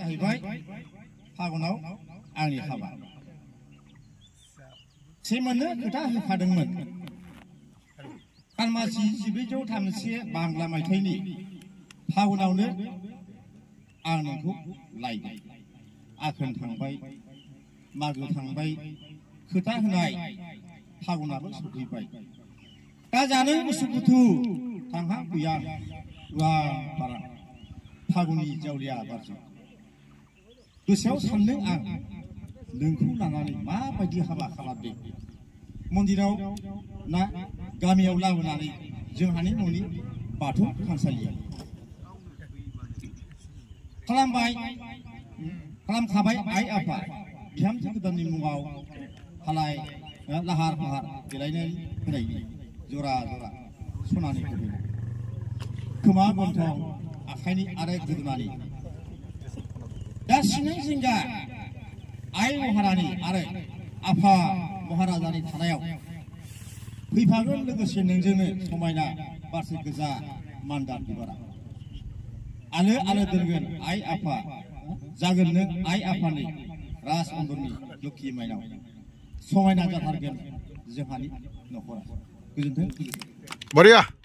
जाहैबाय फागुनाव आंनि हाबा सेमोननो खोथा होखादोंमोन खालमासि 1931 बांला मायथाइनि फागुनावनो आं नोंखौ लायगोन आघोन थांबाय मागो थांबाय खोथा होनाय फागुनाबो सफैबाय दा जानो उसुखुथु थांहा गैया बारा फागुननि जावलिया बारजों गोसोआव सानदों आं नोंखौ लानानै माबायदि हाबा खालामदों मन्दिराव ना गामियाव लाबोनानै जोंहानि न'नि बाथौ थानसालियाव खालामखाबाय आइ आफा बिहामजो गोदाननि मुङाव हालाय लाहार फाहार देलायनाय होनायनि जरा जरा सनानि खोमा गन्थं आखाइनि आरो गोदोनानि दा सिनै जिंगा आइ महारानि आरो आफा महाराजानि थानायाव फैफागोन लोगोसे नोंजोंनो समायना बारसे गोजा मान्दार बिबारा आलो आलो दोनगोन आइ आफा जागोन नों आइ आफानि राज अन्दरनि लोखि माइनाव समायना जाथारगोन जोंहानि न'खरा गोजोन्थों।